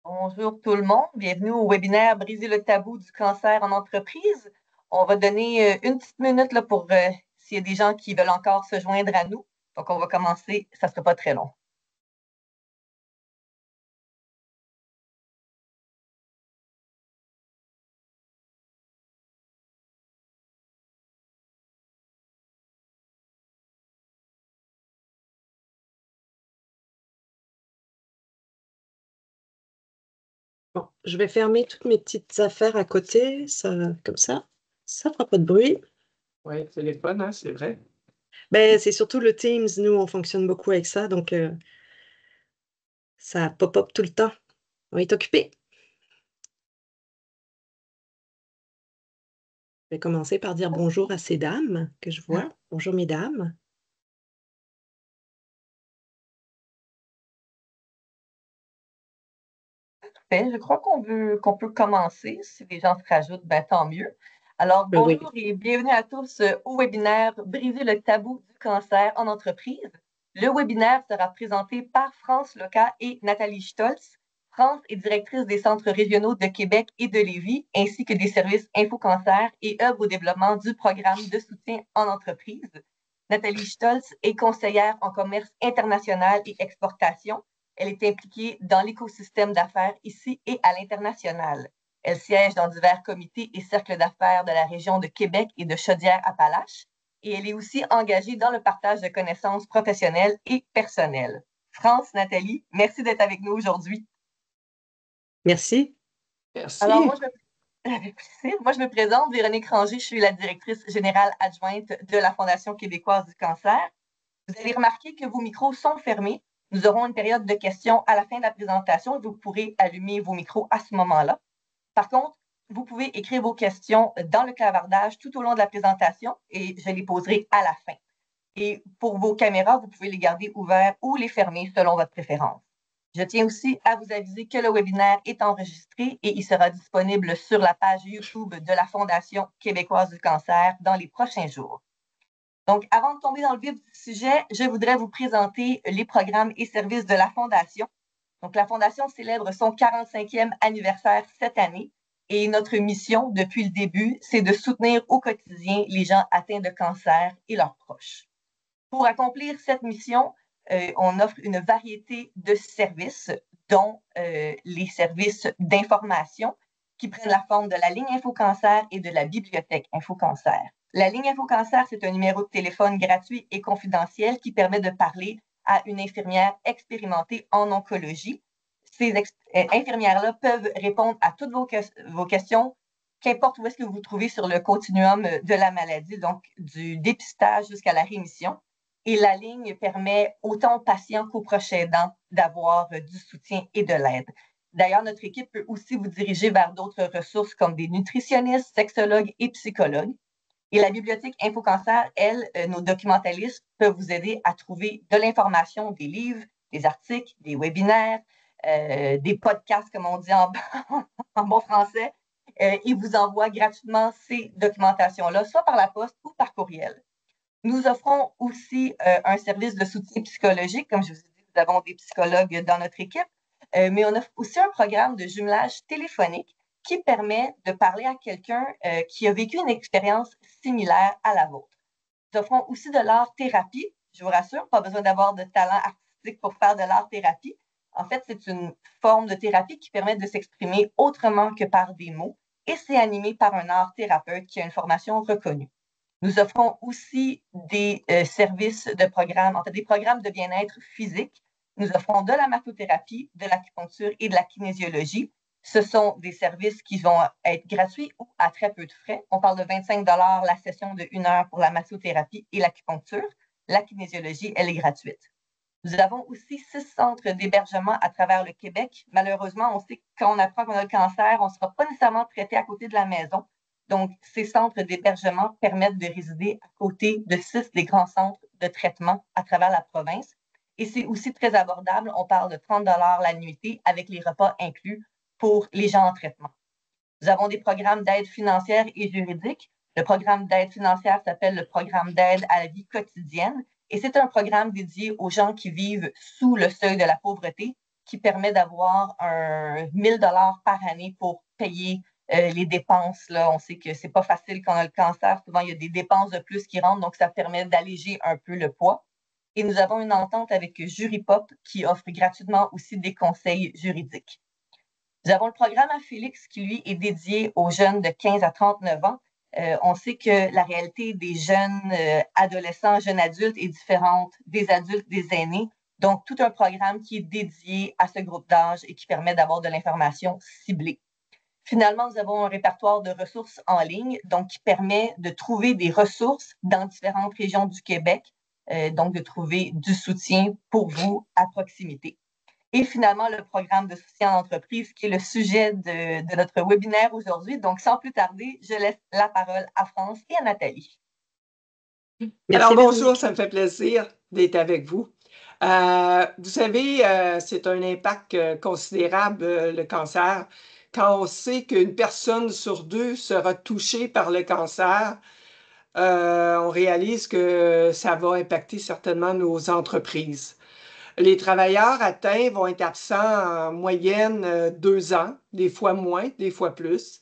Bonjour tout le monde, bienvenue au webinaire Briser le tabou du cancer en entreprise. On va donner une petite minute là, pour s'il y a des gens qui veulent encore se joindre à nous. Donc, on va commencer, ça ne sera pas très long. Bon, je vais fermer toutes mes petites affaires à côté, comme ça fera pas de bruit. Ouais, téléphone, hein, c'est vrai. Ben, c'est surtout le Teams, nous, on fonctionne beaucoup avec ça, donc ça pop-up tout le temps. On est occupé. Je vais commencer par dire bonjour à ces dames que je vois. Bonjour, mesdames. Je crois qu'on peut commencer. Si les gens se rajoutent, ben, tant mieux. Alors, Oui. bonjour et bienvenue à tous au webinaire Briser le tabou du cancer en entreprise. Le webinaire sera présenté par France Loca et Nathalie Stolz. France est directrice des centres régionaux de Québec et de Lévis, ainsi que des services InfoCancer et œuvre au développement du programme de soutien en entreprise. Nathalie Stolz est conseillère en commerce international et exportation. Elle est impliquée dans l'écosystème d'affaires ici et à l'international. Elle siège dans divers comités et cercles d'affaires de la région de Québec et de Chaudière-Appalaches. Et elle est aussi engagée dans le partage de connaissances professionnelles et personnelles. France, Nathalie, merci d'être avec nous aujourd'hui. Merci. Alors, Merci. avec plaisir. Moi, je me présente, Véronique Ranger, je suis la directrice générale adjointe de la Fondation québécoise du cancer. Vous avez remarqué que vos micros sont fermés. Nous aurons une période de questions à la fin de la présentation et vous pourrez allumer vos micros à ce moment-là. Par contre, vous pouvez écrire vos questions dans le clavardage tout au long de la présentation et je les poserai à la fin. Et pour vos caméras, vous pouvez les garder ouvertes ou les fermer selon votre préférence. Je tiens aussi à vous aviser que le webinaire est enregistré et il sera disponible sur la page YouTube de la Fondation québécoise du cancer dans les prochains jours. Donc, avant de tomber dans le vif du sujet, je voudrais vous présenter les programmes et services de la Fondation. Donc, la Fondation célèbre son 45e anniversaire cette année et notre mission depuis le début, c'est de soutenir au quotidien les gens atteints de cancer et leurs proches. Pour accomplir cette mission, on offre une variété de services, dont les services d'information qui prennent la forme de la ligne InfoCancer et de la bibliothèque InfoCancer. La ligne InfoCancer, c'est un numéro de téléphone gratuit et confidentiel qui permet de parler à une infirmière expérimentée en oncologie. Ces infirmières-là peuvent répondre à toutes vos questions, qu'importe où est-ce que vous vous trouvez sur le continuum de la maladie, donc du dépistage jusqu'à la rémission. Et la ligne permet autant aux patients qu'aux proches aidants d'avoir du soutien et de l'aide. D'ailleurs, notre équipe peut aussi vous diriger vers d'autres ressources comme des nutritionnistes, sexologues et psychologues. Et la bibliothèque InfoCancer, elle, nos documentalistes peuvent vous aider à trouver de l'information, des livres, des articles, des webinaires, des podcasts, comme on dit en bon français. Ils vous envoient gratuitement ces documentations-là, soit par la poste ou par courriel. Nous offrons aussi un service de soutien psychologique. Comme je vous ai dit, nous avons des psychologues dans notre équipe, mais on offre aussi un programme de jumelage téléphonique qui permet de parler à quelqu'un qui a vécu une expérience similaire à la vôtre. Nous offrons aussi de l'art-thérapie. Je vous rassure, pas besoin d'avoir de talent artistique pour faire de l'art-thérapie. En fait, c'est une forme de thérapie qui permet de s'exprimer autrement que par des mots et c'est animé par un art-thérapeute qui a une formation reconnue. Nous offrons aussi des services de programmes, en fait, des programmes de bien-être physique. Nous offrons de la massothérapie, de l'acupuncture et de la kinésiologie. Ce sont des services qui vont être gratuits ou à très peu de frais. On parle de 25 la session de 1 heure pour la massothérapie et l'acupuncture. La kinésiologie, elle est gratuite. Nous avons aussi 6 centres d'hébergement à travers le Québec. Malheureusement, on sait que quand on apprend qu'on a le cancer, on ne sera pas nécessairement traité à côté de la maison. Donc, ces centres d'hébergement permettent de résider à côté de 6 des grands centres de traitement à travers la province. Et c'est aussi très abordable. On parle de 30 la nuitée avec les repas inclus pour les gens en traitement. Nous avons des programmes d'aide financière et juridique. Le programme d'aide financière s'appelle le programme d'aide à la vie quotidienne et c'est un programme dédié aux gens qui vivent sous le seuil de la pauvreté, qui permet d'avoir un 1 000 $ par année pour payer les dépenses. Là. On sait que c'est pas facile quand on a le cancer. Souvent, il y a des dépenses de plus qui rentrent, donc ça permet d'alléger un peu le poids. Et nous avons une entente avec Juripop qui offre gratuitement aussi des conseils juridiques. Nous avons le programme à Félix qui, lui, est dédié aux jeunes de 15 à 39 ans. On sait que la réalité des jeunes adolescents, jeunes adultes est différente des adultes, des aînés. Donc, tout un programme qui est dédié à ce groupe d'âge et qui permet d'avoir de l'information ciblée. Finalement, nous avons un répertoire de ressources en ligne, donc qui permet de trouver des ressources dans différentes régions du Québec, donc de trouver du soutien pour vous à proximité. Et finalement, le programme de soutien en entreprise, qui est le sujet de notre webinaire aujourd'hui. Donc, sans plus tarder, je laisse la parole à France et à Nathalie. Merci, alors, bonjour, Véronique. Ça me fait plaisir d'être avec vous. Vous savez, c'est un impact considérable, le cancer. Quand on sait qu'une personne sur 2 sera touchée par le cancer, on réalise que ça va impacter certainement nos entreprises. Les travailleurs atteints vont être absents en moyenne 2 ans, des fois moins, des fois plus.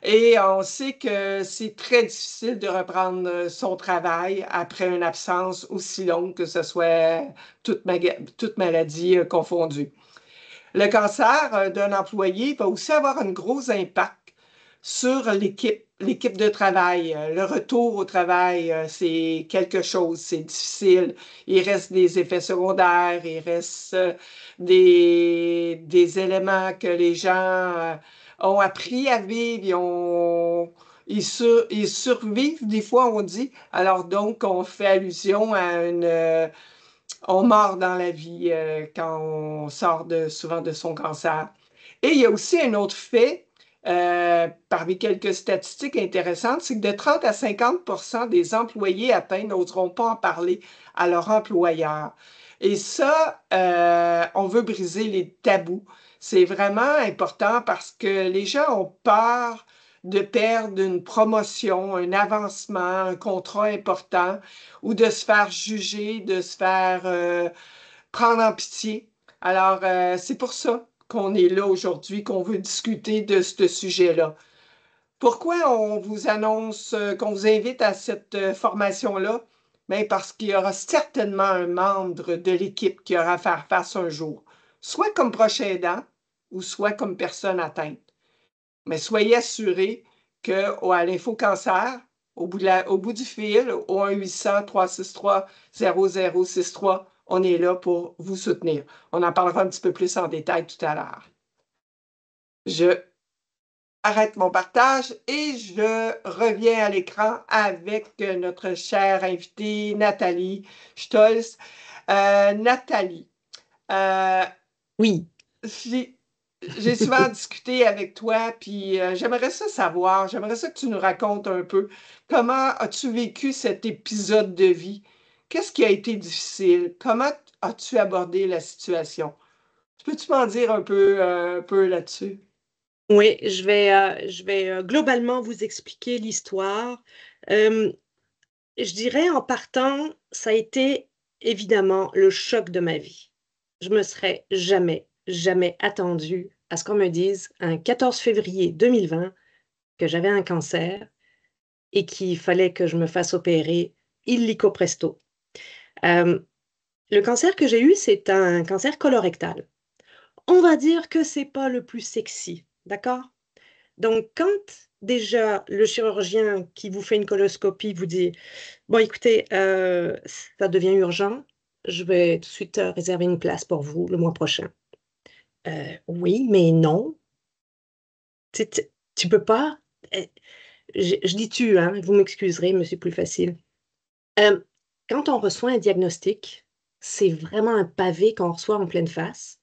Et on sait que c'est très difficile de reprendre son travail après une absence aussi longue, que ce soit toute maladie confondue. Le cancer d'un employé va aussi avoir un gros impact sur l'équipe de travail. Le retour au travail, c'est quelque chose, c'est difficile. Il reste des effets secondaires, il reste des éléments que les gens ont appris à vivre, ils survivent, des fois on dit. Alors donc, on fait allusion à on meurt dans la vie quand on sort souvent de son cancer. Et il y a aussi un autre fait, parmi quelques statistiques intéressantes, c'est que de 30 à 50% des employés atteints n'oseront pas en parler à leur employeur. Et ça, on veut briser les tabous. C'est vraiment important parce que les gens ont peur de perdre une promotion, un avancement, un contrat important, ou de se faire juger, de se faire prendre en pitié. Alors, c'est pour ça qu'on est là aujourd'hui, qu'on veut discuter de ce sujet-là. Pourquoi on vous annonce, qu'on vous invite à cette formation-là? Bien, parce qu'il y aura certainement un membre de l'équipe qui aura à faire face un jour, soit comme prochain aidant ou soit comme personne atteinte. Mais soyez assurés qu'à l'Info Cancer, au bout du fil, au 1-800-363-0063, on est là pour vous soutenir. On en parlera un petit peu plus en détail tout à l'heure. Je arrête mon partage et je reviens à l'écran avec notre chère invitée Nathalie Stolz. Nathalie, oui. J'ai souvent discuté avec toi, puis j'aimerais ça que tu nous racontes un peu comment as-tu vécu cet épisode de vie? Qu'est-ce qui a été difficile? Comment as-tu abordé la situation? Peux-tu m'en dire un peu là-dessus? Oui, je vais globalement vous expliquer l'histoire. Je dirais en partant, ça a été évidemment le choc de ma vie. Je me serais jamais attendue à ce qu'on me dise un 14 février 2020 que j'avais un cancer et qu'il fallait que je me fasse opérer illico presto. Le cancer que j'ai eu, c'est un cancer colorectal. On va dire que c'est pas le plus sexy, d'accord? Donc, quand déjà le chirurgien qui vous fait une coloscopie vous dit, bon, écoutez, ça devient urgent, je vais tout de suite réserver une place pour vous le mois prochain. Oui, mais non. Tu peux pas. Je dis tu, hein, vous m'excuserez, mais c'est plus facile. Quand on reçoit un diagnostic, c'est vraiment un pavé qu'on reçoit en pleine face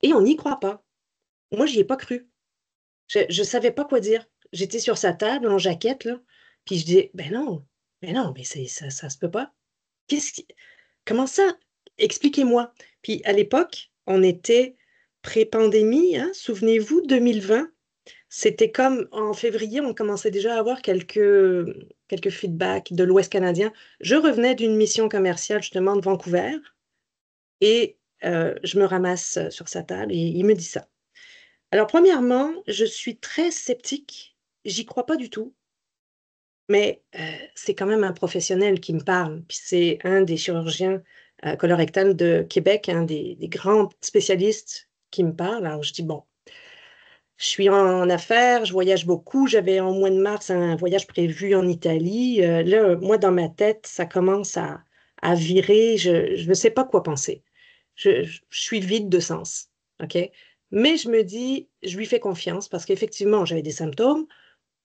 et on n'y croit pas. Moi, j'y ai pas cru. Je ne savais pas quoi dire. J'étais sur sa table en jaquette, là, puis je dis, ben non, mais ça se peut pas. Comment ça? Expliquez-moi. Puis à l'époque, on était pré-pandémie, hein, souvenez-vous, 2020. C'était comme en février, on commençait déjà à avoir quelques feedbacks de l'Ouest canadien. Je revenais d'une mission commerciale justement de Vancouver et je me ramasse sur sa table et il me dit ça. Alors, premièrement, je suis très sceptique. J'y crois pas du tout. Mais c'est quand même un professionnel qui me parle. Puis c'est un des chirurgiens colorectales de Québec, un des grands spécialistes qui me parle. Alors, je dis, bon, je suis en affaires, je voyage beaucoup. J'avais en mois de mars un voyage prévu en Italie. Là, moi, dans ma tête, ça commence à virer. Je ne sais pas quoi penser. Je suis vide de sens. OK? Mais je me dis, je lui fais confiance parce qu'effectivement, j'avais des symptômes.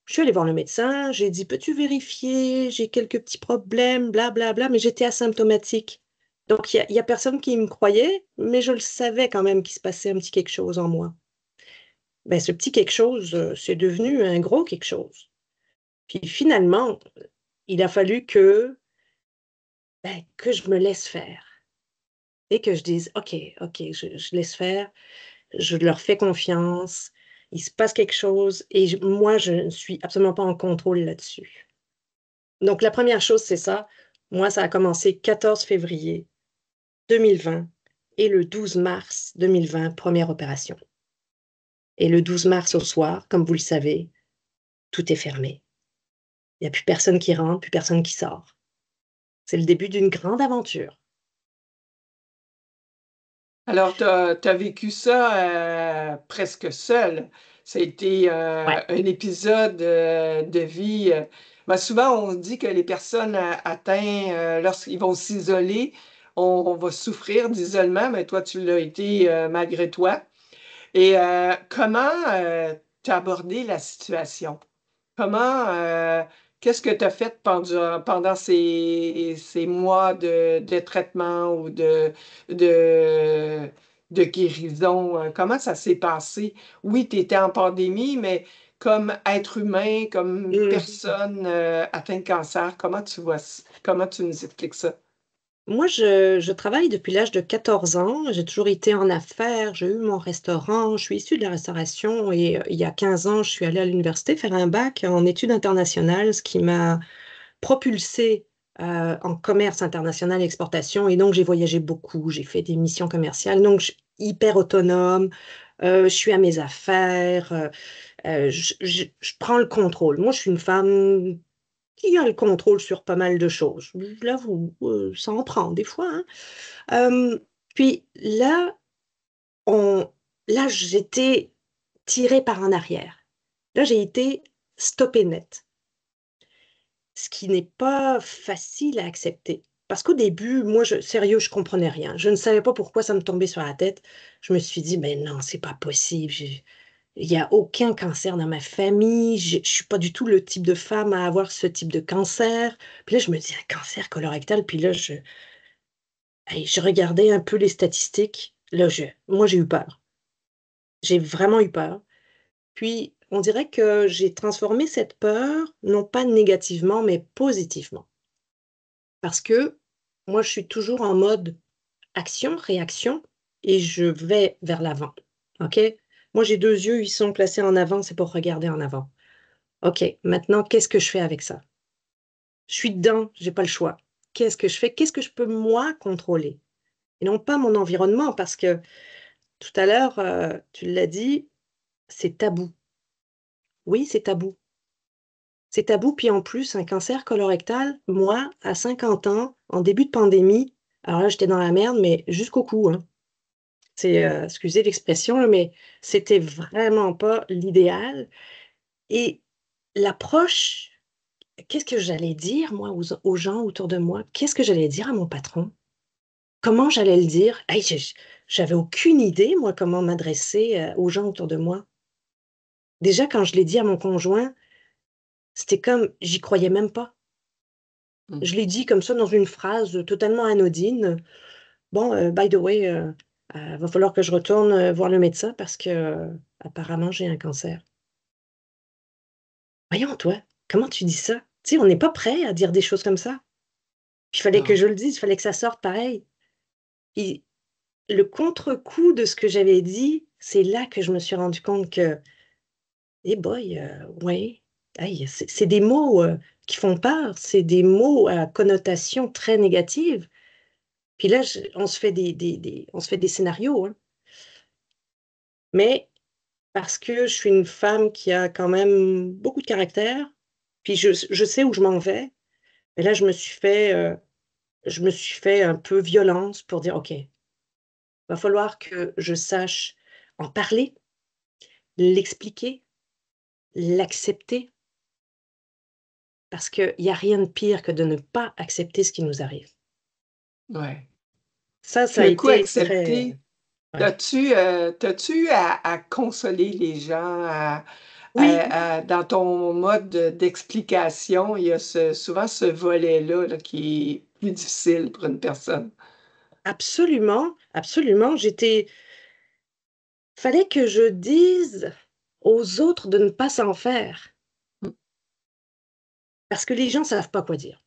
Je suis allée voir le médecin. J'ai dit, peux-tu vérifier? J'ai quelques petits problèmes, blablabla. Mais j'étais asymptomatique. Donc, il y a personne qui me croyait, mais je le savais quand même qu'il se passait un petit quelque chose en moi. Ben, ce petit quelque chose, c'est devenu un gros quelque chose. Puis finalement, il a fallu que je me laisse faire et que je dise, OK, OK, je laisse faire, je leur fais confiance, il se passe quelque chose et moi, je ne suis absolument pas en contrôle là-dessus. Donc, la première chose, c'est ça. Moi, ça a commencé 14 février 2020 et le 12 mars 2020, première opération. Et le 12 mars au soir, comme vous le savez, tout est fermé. Il n'y a plus personne qui rentre, plus personne qui sort. C'est le début d'une grande aventure. Alors, tu as vécu ça presque seul. Ça a été Ouais. un épisode de vie. Ben, souvent, on dit que les personnes atteintes, lorsqu'ils vont s'isoler, on va souffrir d'isolement, mais toi, tu l'as été malgré toi. Et comment tu as abordé la situation? Comment, qu'est-ce que tu as fait pendant ces mois de traitement ou de, de guérison? Comment ça s'est passé? Oui, tu étais en pandémie, mais comme être humain, comme Mm. personne atteinte de cancer, comment tu nous expliques ça? Moi, je travaille depuis l'âge de 14 ans. J'ai toujours été en affaires. J'ai eu mon restaurant. Je suis issue de la restauration et il y a 15 ans, je suis allée à l'université faire un bac en études internationales, ce qui m'a propulsée en commerce international et exportation. Et donc, j'ai voyagé beaucoup. J'ai fait des missions commerciales. Donc, je suis hyper autonome. Je suis à mes affaires. Je prends le contrôle. Moi, je suis une femme qui a le contrôle sur pas mal de choses. Je l'avoue, ça en prend des fois, hein. Euh, puis là, on, là, j'étais tirée par en arrière. Là, j'ai été stoppée net, ce qui n'est pas facile à accepter. Parce qu'au début, moi, sérieux, je comprenais rien. Je ne savais pas pourquoi ça me tombait sur la tête. Je me suis dit, ben non, c'est pas possible. Il n'y a aucun cancer dans ma famille. Je ne suis pas du tout le type de femme à avoir ce type de cancer. Puis là, je me dis, un cancer colorectal. Puis là, hey, je regardais un peu les statistiques. Là, moi, j'ai eu peur. J'ai vraiment eu peur. Puis, on dirait que j'ai transformé cette peur, non pas négativement, mais positivement. Parce que moi, je suis toujours en mode action, réaction, et je vais vers l'avant. OK? Moi, j'ai deux yeux, ils sont placés en avant, c'est pour regarder en avant. OK, maintenant, qu'est-ce que je fais avec ça? Je suis dedans, j'ai pas le choix. Qu'est-ce que je fais? Qu'est-ce que je peux, moi, contrôler? Et non pas mon environnement, parce que tout à l'heure, tu l'as dit, c'est tabou. Oui, c'est tabou. C'est tabou, puis en plus, un cancer colorectal, moi, à 50 ans, en début de pandémie, alors là, j'étais dans la merde, mais jusqu'au cou, hein. C'est, excusez l'expression, là, mais c'était vraiment pas l'idéal. Et l'approche, qu'est-ce que j'allais dire, moi, aux gens autour de moi? Qu'est-ce que j'allais dire à mon patron? Comment j'allais le dire? Hey, j'avais aucune idée, moi, comment m'adresser aux gens autour de moi. Déjà, quand je l'ai dit à mon conjoint, c'était comme, j'y croyais même pas. Mm. Je l'ai dit comme ça dans une phrase totalement anodine. Bon, by the way, va falloir que je retourne voir le médecin parce que apparemment j'ai un cancer. Voyons, toi, comment tu dis ça? Tu sais, on n'est pas prêt à dire des choses comme ça. Il fallait que Non. je le dise, il fallait que ça sorte pareil. Et le contre-coup de ce que j'avais dit, c'est là que je me suis rendu compte que, eh boy, ouais, aïe, c'est des mots qui font peur, c'est des mots à connotation très négative. Puis là, on se fait on se fait des scénarios, hein. Mais parce que je suis une femme qui a quand même beaucoup de caractère, puis je sais où je m'en vais. Et là, je me suis fait un peu violence pour dire, OK, va falloir que je sache en parler, l'expliquer, l'accepter, parce qu'il n'y a rien de pire que de ne pas accepter ce qui nous arrive. Ouais. Ça Puis a le coup été très... accepté, Ouais. t'as-tu à consoler les gens, Oui, dans ton mode d'explication, il y a souvent ce volet-là là, qui est plus difficile pour une personne. absolument, absolument. Fallait que je dise aux autres de ne pas s'en faire, Mm. parce que les gens ne savent pas quoi dire.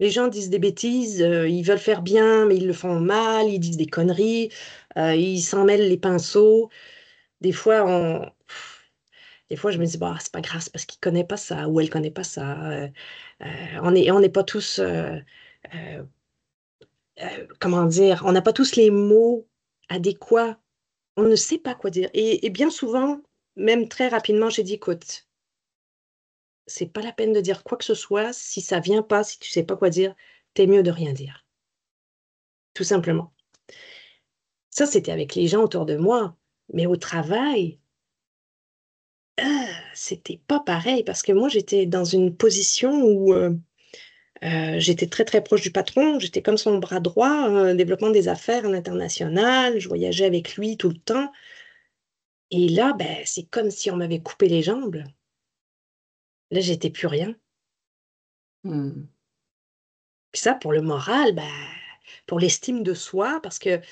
Les gens disent des bêtises, ils veulent faire bien, mais ils le font mal, ils disent des conneries, ils s'en mêlent les pinceaux. Des fois, des fois je me dis, bah, c'est pas grave, c'est parce qu'il connaît pas ça ou elle connaît pas ça. On n'est pas tous, euh, comment dire, on n'a pas tous les mots adéquats. On ne sait pas quoi dire. Et bien souvent, même très rapidement, j'ai dit, écoute, c'est pas la peine de dire quoi que ce soit. Si ça vient pas, si tu sais pas quoi dire, t'es mieux de rien dire. Tout simplement. Ça, c'était avec les gens autour de moi. Mais au travail, c'était pas pareil parce que moi, j'étais dans une position où j'étais très, très proche du patron. J'étais comme son bras droit, développement des affaires à l'international. Je voyageais avec lui tout le temps. Et là, ben, c'est comme si on m'avait coupé les jambes. Là, j'étais plus rien. Hmm. Puis ça, pour le moral, ben, pour l'estime de soi, parce que tu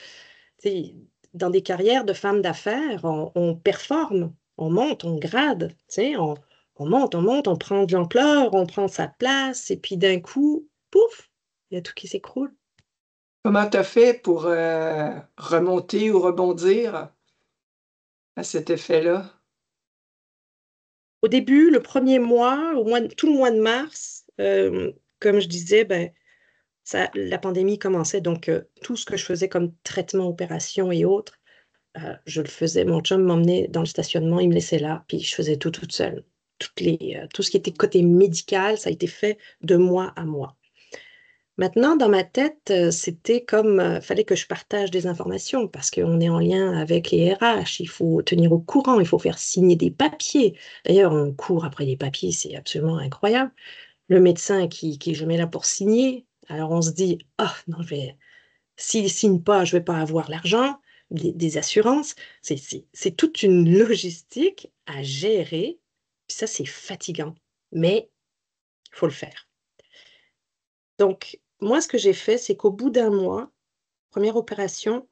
sais, dans des carrières de femmes d'affaires, on performe, on monte, on grade, tu sais, on monte, on prend de l'ampleur, on prend sa place, et puis d'un coup, pouf, il y a tout qui s'écroule. Comment t'as fait pour remonter ou rebondir à cet effet-là? Au début, le premier mois, tout le mois de mars, comme je disais, ben, la pandémie commençait, donc tout ce que je faisais comme traitement, opération et autres, je le faisais. Mon chum m'emmenait dans le stationnement, il me laissait là, puis je faisais tout toute seule. Tout ce qui était côté médical, ça a été fait de mois à mois. Maintenant, dans ma tête, c'était comme, fallait que je partage des informations parce qu'on est en lien avec les RH, il faut tenir au courant, il faut faire signer des papiers. D'ailleurs, on court après les papiers, c'est absolument incroyable. Le médecin qui est jamais là pour signer, alors on se dit, ah non, s'il ne signe pas, je ne vais pas avoir l'argent, des assurances. C'est toute une logistique à gérer. Puis ça, c'est fatigant, mais il faut le faire. Donc, moi, ce que j'ai fait, c'est qu'au bout d'un mois, première opération,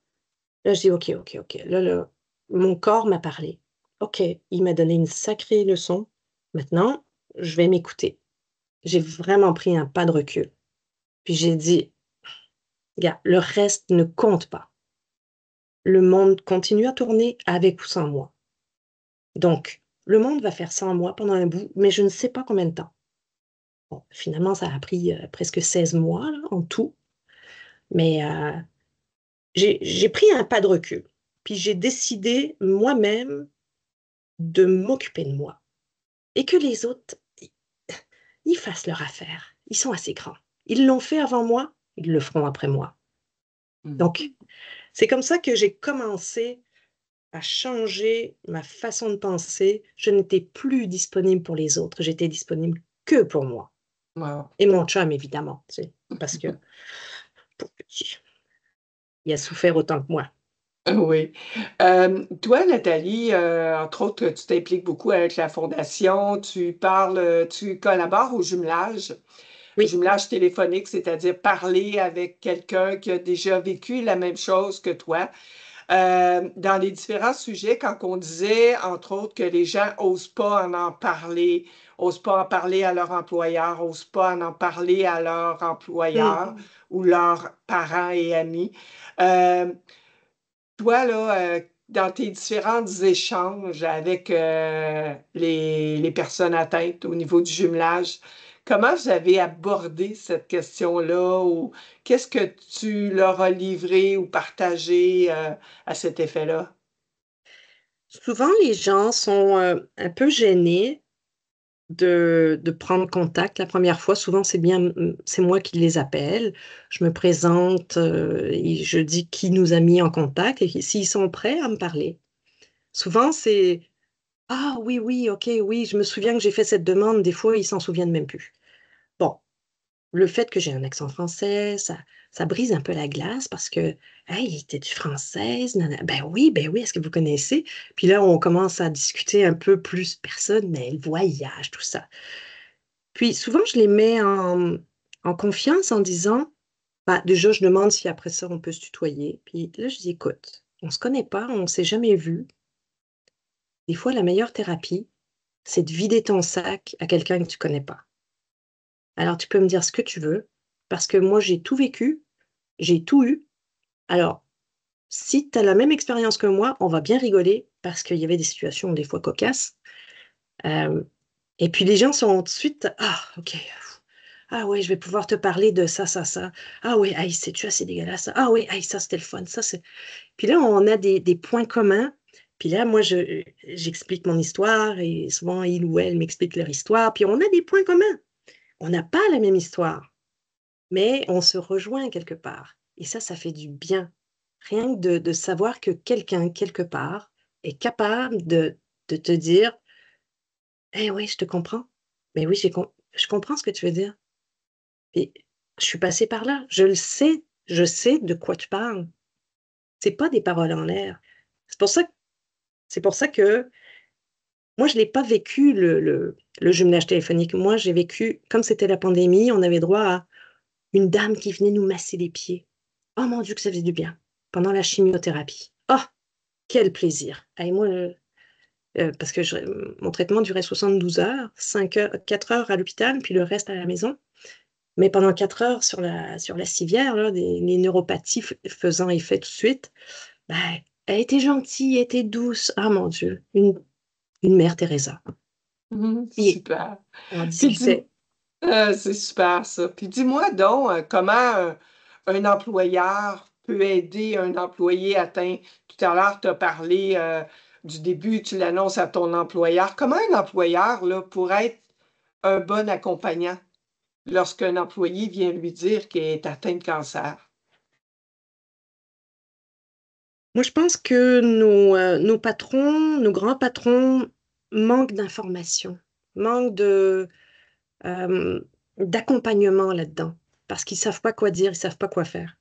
là, je dis, OK, OK, OK. Là, mon corps m'a parlé. OK, il m'a donné une sacrée leçon. Maintenant, je vais m'écouter. J'ai vraiment pris un pas de recul. Puis j'ai dit, gars, le reste ne compte pas. Le monde continue à tourner avec ou sans moi. Donc, le monde va faire sans moi pendant un bout, mais je ne sais pas combien de temps. Bon, finalement, ça a pris presque 16 mois là, en tout, mais j'ai pris un pas de recul. Puis j'ai décidé moi-même de m'occuper de moi et que les autres, ils fassent leur affaire. Ils sont assez grands. Ils l'ont fait avant moi, ils le feront après moi. Hmm. Donc, c'est comme ça que j'ai commencé à changer ma façon de penser. Je n'étais plus disponible pour les autres, j'étais disponible que pour moi. Wow. Et mon chum, évidemment, tu sais, parce que pour petit, il a souffert autant que moi. Oui. Toi, Nathalie, entre autres, tu t'impliques beaucoup avec la Fondation, tu collabores au Oui. jumelage téléphonique, c'est-à-dire parler avec quelqu'un qui a déjà vécu la même chose que toi. Dans les différents sujets, quand on disait, entre autres, que les gens n'osent pas en parler, n'osent pas en parler à leur employeur, n'osent pas en parler à leur employeur Mhm. ou leurs parents et amis. Euh, Toi, là, dans tes différents échanges avec les personnes atteintes au niveau du jumelage, comment vous avez abordé cette question-là ou qu'est-ce que tu leur as livré ou partagé à cet effet-là? Souvent, les gens sont un peu gênés de prendre contact la première fois. Souvent, c'est moi qui les appelle. Je me présente et je dis qui nous a mis en contact et s'ils sont prêts à me parler. Souvent, c'est ah oui, oui, ok, oui, je me souviens que j'ai fait cette demande. Des fois, ils s'en souviennent même plus. Bon, le fait que j'ai un accent français, ça brise un peu la glace parce que, hey, t'es-tu française? Ben oui, est-ce que vous connaissez? Puis là, on commence à discuter un peu plus personnel, voyage, tout ça. Puis souvent, je les mets en confiance en disant, bah, déjà, je demande si après ça, on peut se tutoyer. Puis là, je dis, écoute, on se connaît pas, on s'est jamais vu. Des fois, la meilleure thérapie, c'est de vider ton sac à quelqu'un que tu connais pas. Alors, tu peux me dire ce que tu veux, parce que moi, j'ai tout vécu, j'ai tout eu. Alors, si tu as la même expérience que moi, on va bien rigoler, parce qu'il y avait des situations des fois cocasses. Euh, et puis, les gens sont tout de suite, ah, ok. Ah oui, je vais pouvoir te parler de ça, ça, ça. Ah oui, aïe, c'est-tu assez dégueulasse, ça. Ah oui, aïe, ça, c'était le fun. Ça, c'est... Puis là, on a des points communs. Puis là, moi, j'explique mon histoire et souvent, il ou elle m'explique leur histoire. Puis on a des points communs. On n'a pas la même histoire, mais on se rejoint quelque part. Et ça fait du bien. Rien que de savoir que quelqu'un, quelque part, est capable de te dire, eh oui, je te comprends. Mais oui, je comprends ce que tu veux dire. Et je suis passée par là. Je le sais. Je sais de quoi tu parles. C'est pas des paroles en l'air. C'est pour ça, c'est pour ça que moi, je l'ai pas vécu le jumelage téléphonique. Moi, j'ai vécu, comme c'était la pandémie, on avait droit à une dame qui venait nous masser les pieds. Oh mon Dieu, que ça faisait du bien. Pendant la chimiothérapie. Oh, quel plaisir. Et moi, parce que mon traitement durait 72 heures, 5 heures, 4 heures à l'hôpital, puis le reste à la maison. Mais pendant 4 heures sur la civière, là, les neuropathies faisant effet tout de suite, ben, elle était gentille, elle était douce. Ah mon Dieu, une mère Teresa. Et Super. on Puis dis, discutait. c'est super ça. Puis dis-moi donc, comment un employeur peut aider un employé atteint. Tout à l'heure, tu as parlé du début, tu l'annonces à ton employeur. Comment un employeur, là, pourrait être un bon accompagnant lorsqu'un employé vient lui dire qu'il est atteint de cancer? Moi, je pense que nos patrons, nos grands patrons manquent d'informations, manquent euh, d'accompagnement là-dedans, parce qu'ils savent pas quoi dire, ils savent pas quoi faire.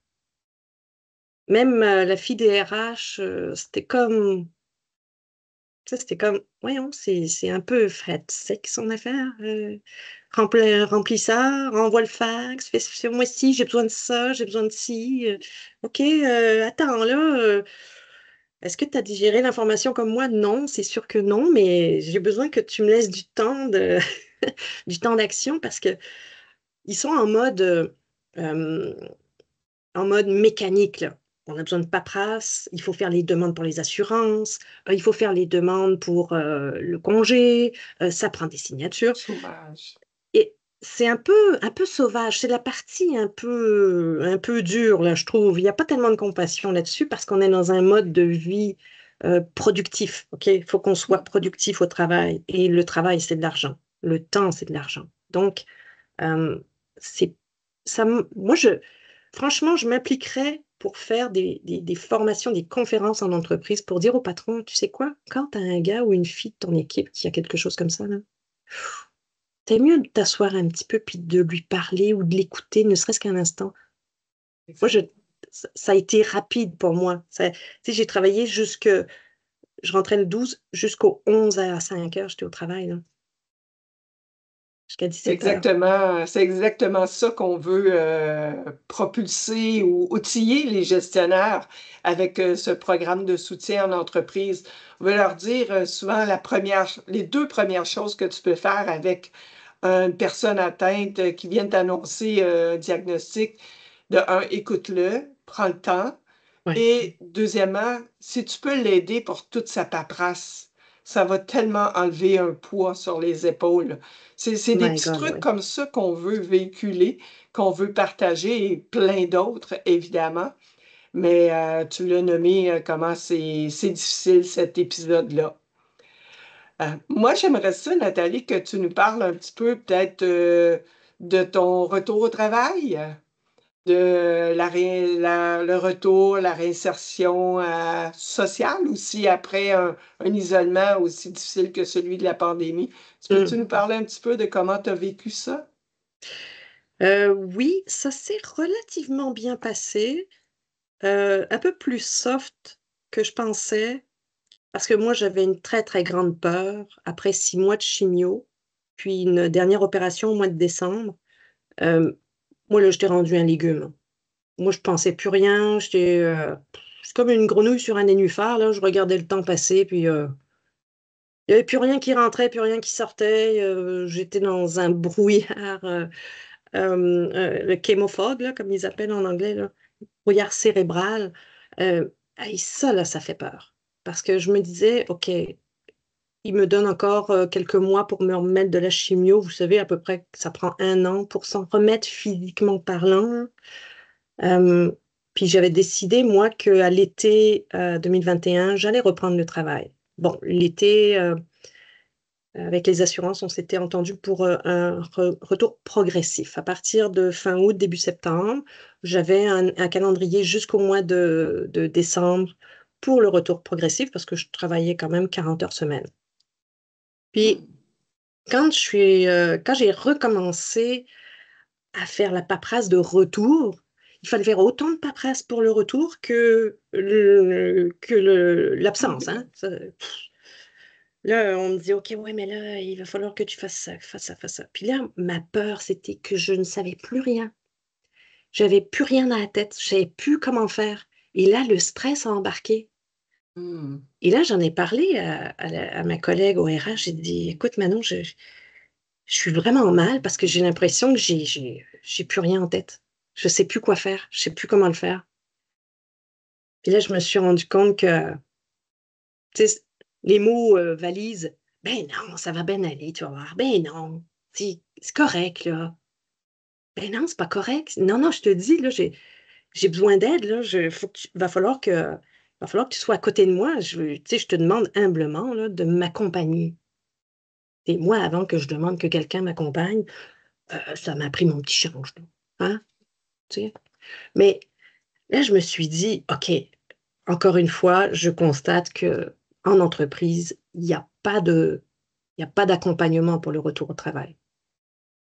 Même la fille des RH, c'était comme, voyons, c'est un peu Fred sec son affaire. Remplis ça, renvoie le fax, fais-moi ci, j'ai besoin de ça, j'ai besoin de ci. Ok, attends, là, est-ce que tu as digéré l'information comme moi? Non, c'est sûr que non, mais j'ai besoin que tu me laisses du temps du temps d'action parce que ils sont euh, en mode mécanique, là. On a besoin de paperasse, il faut faire les demandes pour les assurances, il faut faire les demandes pour le congé, ça prend des signatures. Chômage. Et c'est un peu sauvage, c'est la partie un peu dure, là, je trouve. Il n'y a pas tellement de compassion là-dessus parce qu'on est dans un mode de vie productif, ok? Il faut qu'on soit productif au travail. Et le travail, c'est de l'argent. Le temps, c'est de l'argent. Donc, euh, c'est ça. Moi, franchement, je m'impliquerais pour faire des formations, des conférences en entreprise pour dire au patron, tu sais quoi, quand tu as un gars ou une fille de ton équipe qui a quelque chose comme ça, là, t'es mieux de t'asseoir un petit peu puis de lui parler ou de l'écouter, ne serait-ce qu'un instant. Moi, Exact. ça a été rapide pour moi. Tu sais, j'ai travaillé je rentrais le 12 jusqu'au 11 à 5 heures, j'étais au travail, là, jusqu'à 17 heures. Exactement, c'est exactement ça qu'on veut propulser ou outiller les gestionnaires avec ce programme de soutien en entreprise. On veut leur dire souvent les deux premières choses que tu peux faire avec une personne atteinte qui vient t'annoncer un diagnostic. De un, écoute-le, prends le temps. Ouais. Et deuxièmement, si tu peux l'aider pour toute sa paperasse, ça va tellement enlever un poids sur les épaules. C'est des petits trucs comme ça qu'on veut véhiculer, qu'on veut partager, et plein d'autres, évidemment. Mais tu l'as nommé comment c'est difficile cet épisode-là. Moi, j'aimerais ça, Nathalie, que tu nous parles un petit peu peut-être de ton retour au travail, de le retour, la réinsertion sociale aussi après un isolement aussi difficile que celui de la pandémie. Peux-tu nous parler un petit peu de comment tu as vécu ça? Oui, ça s'est relativement bien passé, un peu plus soft que je pensais, parce que moi, j'avais une très, très grande peur après 6 mois de chimio, puis une dernière opération au mois de décembre. Moi, là, j'étais rendue un légume. Moi, je pensais plus rien. C'est comme une grenouille sur un nénuphar, là. Je regardais le temps passer, puis il n'y avait plus rien qui rentrait, plus rien qui sortait. J'étais dans un brouillard, le chémofog, là, comme ils appellent en anglais, là, brouillard cérébral. Et ça, là, ça fait peur. Parce que je me disais, OK, il me donne encore quelques mois pour me remettre de la chimio. Vous savez, à peu près, ça prend 1 an pour s'en remettre physiquement parlant. Euh, Puis j'avais décidé, moi, qu'à l'été 2021, j'allais reprendre le travail. Bon, l'été, avec les assurances, on s'était entendu pour un retour progressif. À partir de fin août, début septembre, j'avais un calendrier jusqu'au mois de décembre pour le retour progressif parce que je travaillais quand même 40 heures semaine. Puis quand j'ai recommencé à faire la paperasse de retour, il fallait faire autant de paperasse pour le retour que l'absence. Hein. Là, on me dit, OK, ouais, mais là, il va falloir que tu fasses ça, fasses ça, fasses ça. Puis là, ma peur, c'était que je ne savais plus rien. J'avais plus rien dans la tête. Je savais plus comment faire. Et là, le stress a embarqué. Et là, j'en ai parlé à ma collègue au RH. J'ai dit, écoute, Manon, je suis vraiment mal parce que j'ai l'impression que j'ai plus rien en tête. Je sais plus quoi faire. Je sais plus comment le faire. Et là, je me suis rendu compte que, tu sais, les mots valise, ben non, ça va bien aller, tu vas voir. Ben non, c'est correct, là. Ben non, c'est pas correct. Non, non, je te dis, là, j'ai besoin d'aide, là. Va falloir que tu sois à côté de moi. Tu sais, je te demande humblement, là, de m'accompagner. Et moi, avant que je demande que quelqu'un m'accompagne, ça m'a pris mon petit change, là. Hein? Tu sais? Mais là, je me suis dit, OK, encore une fois, je constate que en entreprise, il y a pas d'accompagnement pour le retour au travail.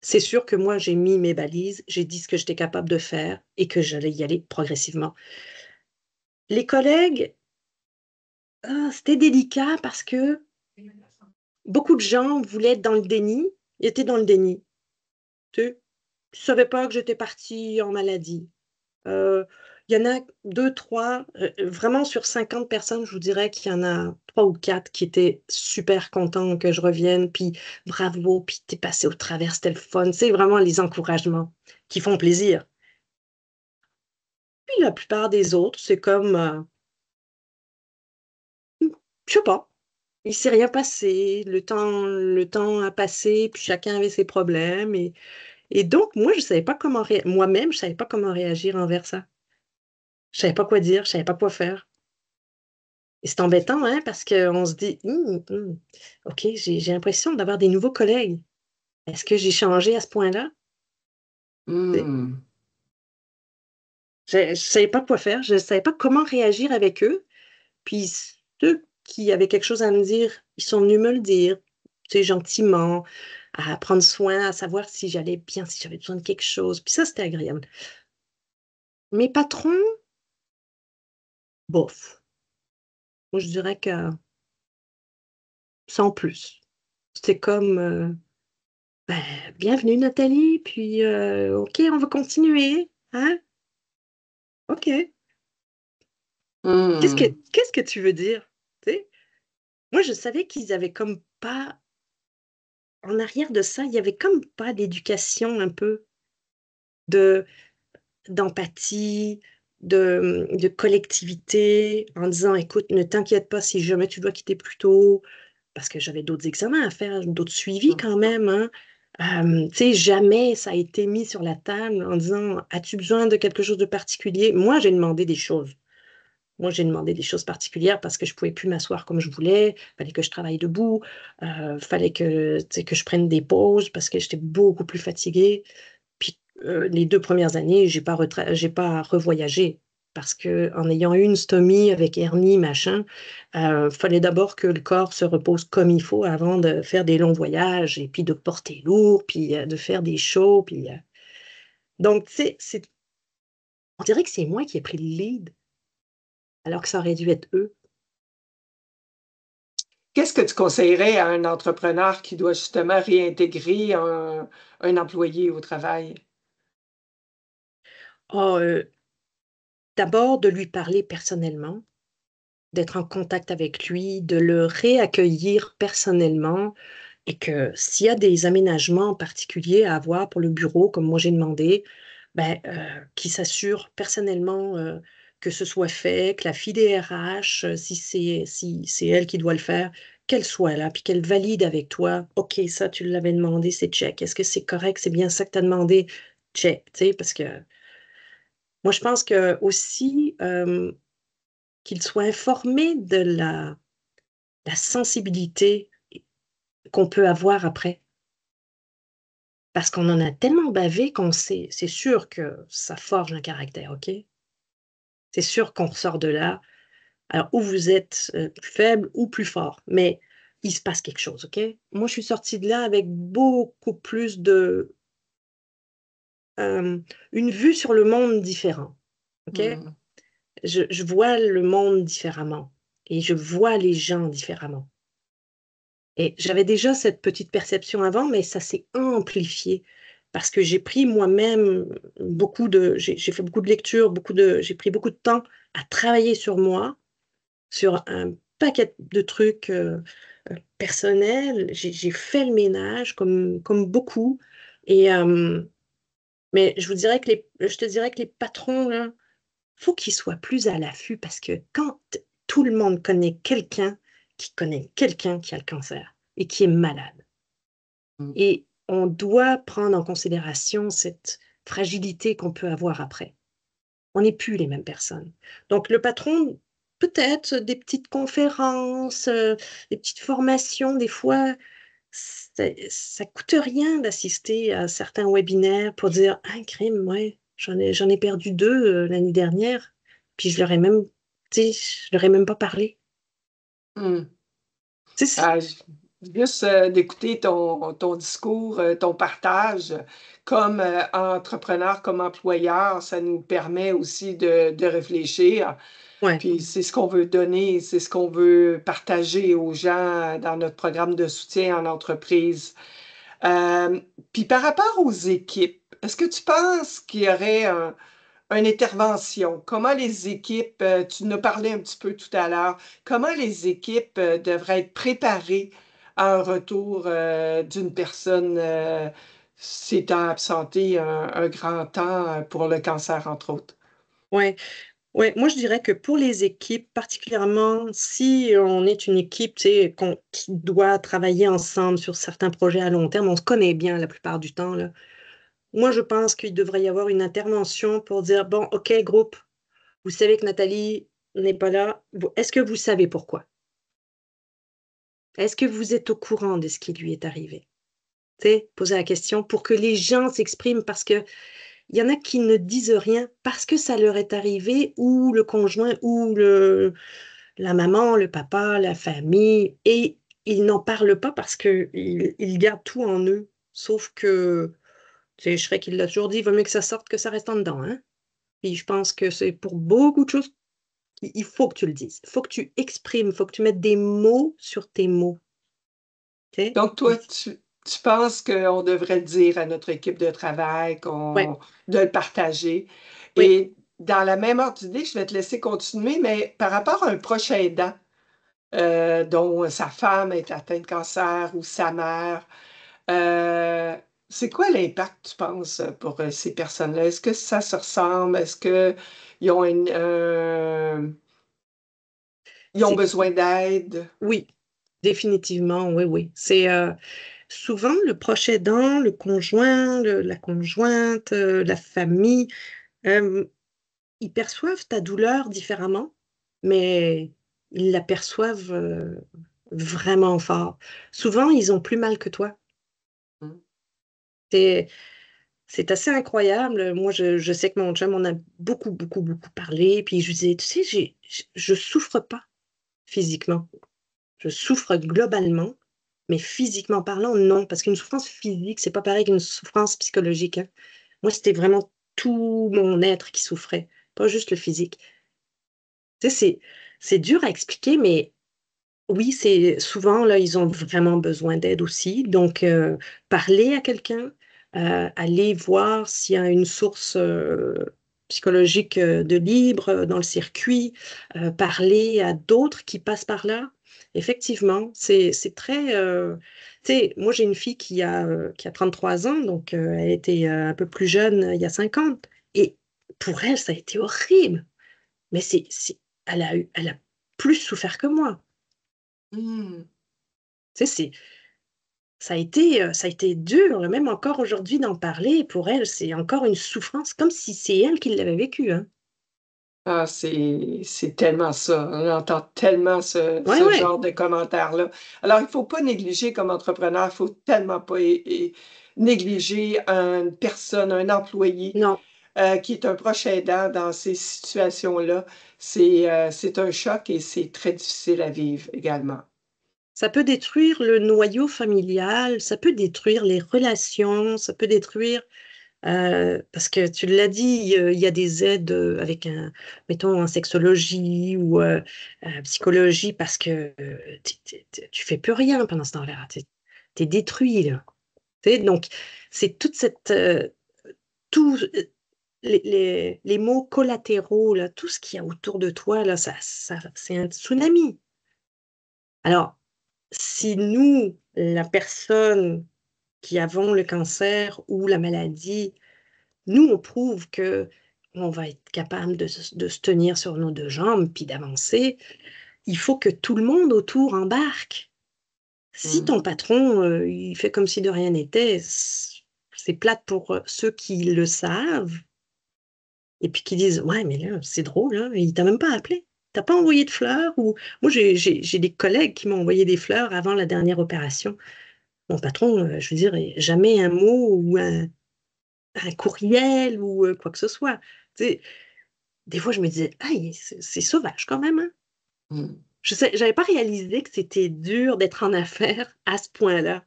C'est sûr que moi, j'ai mis mes balises, j'ai dit ce que j'étais capable de faire et que j'allais y aller progressivement. Les collègues, c'était délicat parce que beaucoup de gens voulaient être dans le déni, étaient dans le déni. Tu sais, ne savaient pas que j'étais partie en maladie. Euh, Il y en a 2, 3, vraiment sur 50 personnes, je vous dirais qu'il y en a 3 ou 4 qui étaient super contents que je revienne, puis bravo, puis t'es passé au travers, c'était le fun. C'est vraiment les encouragements qui font plaisir. Puis la plupart des autres, c'est comme, je sais pas, il s'est rien passé, le temps a passé, puis chacun avait ses problèmes. Et donc, moi, je savais pas moi-même, je savais pas comment réagir envers ça. Je savais pas quoi dire, je savais pas quoi faire. Et c'est embêtant, hein, parce qu'on se dit, OK, j'ai l'impression d'avoir des nouveaux collègues. Est-ce que j'ai changé à ce point-là? Je ne savais pas quoi faire, je ne savais pas comment réagir avec eux. Puis ceux qui avaient quelque chose à me dire, ils sont venus me le dire, tu sais, gentiment, à prendre soin, à savoir si j'allais bien, si j'avais besoin de quelque chose. Puis ça, c'était agréable. Mes patrons, bof. Moi, je dirais que sans plus. C'est comme, ben, bienvenue Nathalie, puis OK, on va continuer, hein? OK. Qu'est-ce que tu veux dire? Tu sais? Moi, je savais qu'ils avaient comme pas, en arrière de ça, il y avait comme pas d'éducation un peu, de d'empathie, de collectivité, en disant, écoute, ne t'inquiète pas si jamais tu dois quitter plus tôt, parce que j'avais d'autres examens à faire, d'autres suivis quand même, hein. Tu sais, jamais ça a été mis sur la table en disant, as-tu besoin de quelque chose de particulier? Moi, j'ai demandé des choses. Moi, j'ai demandé des choses particulières parce que je ne pouvais plus m'asseoir comme je voulais. Il fallait que je travaille debout. Il fallait que, tu sais, que je prenne des pauses parce que j'étais beaucoup plus fatiguée. Puis les 2 premières années, j'ai pas revoyagé parce que en ayant eu une stomie avec hernie, machin, fallait d'abord que le corps se repose comme il faut avant de faire des longs voyages et puis de porter lourd, puis de faire des shows. Donc, tu sais, on dirait que c'est moi qui ai pris le lead alors que ça aurait dû être eux. Qu'est-ce que tu conseillerais à un entrepreneur qui doit justement réintégrer un employé au travail? Ah, d'abord, de lui parler personnellement, d'être en contact avec lui, de le réaccueillir personnellement et que s'il y a des aménagements particuliers à avoir pour le bureau, comme moi j'ai demandé, ben, qu'il s'assure personnellement que ce soit fait, que la fille des RH, si c'est elle qui doit le faire, qu'elle soit là, puis qu'elle valide avec toi. OK, ça, tu l'avais demandé, c'est check. Est-ce que c'est correct? C'est bien ça que tu as demandé? Check, tu sais, parce que moi, je pense que aussi qu'il soit informé de la sensibilité qu'on peut avoir après. Parce qu'on en a tellement bavé qu'on sait, c'est sûr que ça forge un caractère, OK? C'est sûr qu'on ressort de là. Alors, ou vous êtes plus faible ou plus fort, mais il se passe quelque chose, OK? Moi, je suis sortie de là avec beaucoup plus euh, une vue sur le monde différent, OK? Hmm. Je vois le monde différemment et je vois les gens différemment. Et j'avais déjà cette petite perception avant, mais ça s'est amplifié parce que j'ai pris moi-même j'ai fait beaucoup de lectures, j'ai pris beaucoup de temps à travailler sur moi, sur un paquet de trucs personnels. J'ai fait le ménage comme beaucoup. Et, mais je te dirais que les patrons, là, faut qu'ils soient plus à l'affût parce que quand tout le monde connaît quelqu'un qui a le cancer et qui est malade, Hmm. et on doit prendre en considération cette fragilité qu'on peut avoir après. On n'est plus les mêmes personnes. Donc, le patron, peut-être des petites conférences, des petites formations, des fois, ça coûte rien d'assister à certains webinaires pour dire, ah, crime, ouais, j'en ai perdu 2 l'année dernière, puis tu sais, je leur ai même pas parlé. Hmm. Tu sais, Ah, juste d'écouter ton discours, ton partage, comme entrepreneur, comme employeur, ça nous permet aussi de réfléchir. ouais, Puis c'est ce qu'on veut donner, c'est ce qu'on veut partager aux gens dans notre programme de soutien en entreprise. Euh, Puis par rapport aux équipes, est-ce que tu penses qu'il y aurait une intervention? Comment les équipes, tu nous parlais un petit peu tout à l'heure, comment les équipes devraient être préparées à un retour d'une personne s'étant absentée un grand temps pour le cancer, entre autres? ouais. Ouais, moi je dirais que pour les équipes, particulièrement si on est une équipe, tu sais, qui doit travailler ensemble sur certains projets à long terme, on se connaît bien la plupart du temps, là. Moi je pense qu'il devrait y avoir une intervention pour dire, bon, OK, groupe, vous savez que Nathalie n'est pas là. Est-ce que vous savez pourquoi? Est-ce que vous êtes au courant de ce qui lui est arrivé? Tu sais, poser la question pour que les gens s'expriment parce que il y en a qui ne disent rien parce que ça leur est arrivé ou le conjoint ou la maman, le papa, la famille, et ils n'en parlent pas parce qu'ils gardent tout en eux. Sauf que, tu sais, Shrek, il l'a toujours dit, il vaut mieux que ça sorte que ça reste en dedans, hein. Puis je pense que c'est pour beaucoup de choses, il faut que tu le dises. Il faut que tu exprimes, il faut que tu mettes des mots sur tes mots. OK? Donc, toi, tu penses qu'on devrait le dire à notre équipe de travail, Ouais, de le partager. oui, Et dans la même ordre d'idée, je vais te laisser continuer, mais par rapport à un proche aidant, dont sa femme est atteinte de cancer ou sa mère, euh, c'est quoi l'impact, tu penses, pour ces personnes-là? Est-ce que ça se ressemble? Est-ce qu'ils ont ils ont c'est, besoin d'aide? oui. Définitivement, oui, oui. C'est souvent le proche aidant, le conjoint, la conjointe, la famille, euh, ils perçoivent ta douleur différemment, mais ils la perçoivent vraiment fort. Souvent, ils ont plus mal que toi. Mm. C'est, c'est assez incroyable. Moi, je sais que mon chum on a beaucoup, beaucoup, beaucoup parlé. Puis je lui disais, tu sais, je souffre pas physiquement. Je souffre globalement, mais physiquement parlant, non. Parce qu'une souffrance physique, c'est pas pareil qu'une souffrance psychologique, hein. Moi, c'était vraiment tout mon être qui souffrait, pas juste le physique. Tu sais, c'est dur à expliquer, mais oui, c'est souvent, là, ils ont vraiment besoin d'aide aussi. Donc, parler à quelqu'un, aller voir s'il y a une source psychologique de libre dans le circuit, parler à d'autres qui passent par là. Effectivement, c'est très... tu sais, moi, j'ai une fille qui a 33 ans, donc elle était un peu plus jeune il y a 50. Et pour elle, ça a été horrible. Mais elle a plus souffert que moi. Mm. Tu sais, ça a été dur, là, même encore aujourd'hui d'en parler. Pour elle, c'est encore une souffrance, comme si c'est elle qui l'avait vécu, hein. Ah, c'est tellement ça. On entend tellement Ouais, ce ouais. genre de commentaires-là. Alors, il ne faut pas négliger comme entrepreneur, il ne faut tellement pas négliger une personne, un employé Non, qui est un proche aidant dans ces situations-là. C'est un choc et c'est très difficile à vivre également. ça peut détruire le noyau familial, ça peut détruire les relations, ça peut détruire, parce que tu l'as dit, il y a des aides avec mettons, en sexologie ou psychologie, parce que tu fais plus rien pendant ce temps-là. T'es détruit, là. Tu sais, donc, c'est toute cette, tout, les mots collatéraux, là, tout ce qu'il y a autour de toi, là, c'est un tsunami. Alors, si nous, la personne qui avons le cancer ou la maladie, nous, on prouve que on va être capable de se tenir sur nos deux jambes puis d'avancer, il faut que tout le monde autour embarque. Si ton Mm. patron, il fait comme si de rien n'était, c'est plate pour ceux qui le savent, et puis qui disent, ouais, mais là, c'est drôle, hein, il t'a même pas appelé. T'as pas envoyé de fleurs ou moi j'ai des collègues qui m'ont envoyé des fleurs avant la dernière opération. Mon patron, je veux dire, jamais un mot ou un courriel ou quoi que ce soit. Tu sais, des fois je me disais, aïe, c'est sauvage quand même, hein. Mm. Je sais, j'avais pas réalisé que c'était dur d'être en affaires à ce point-là.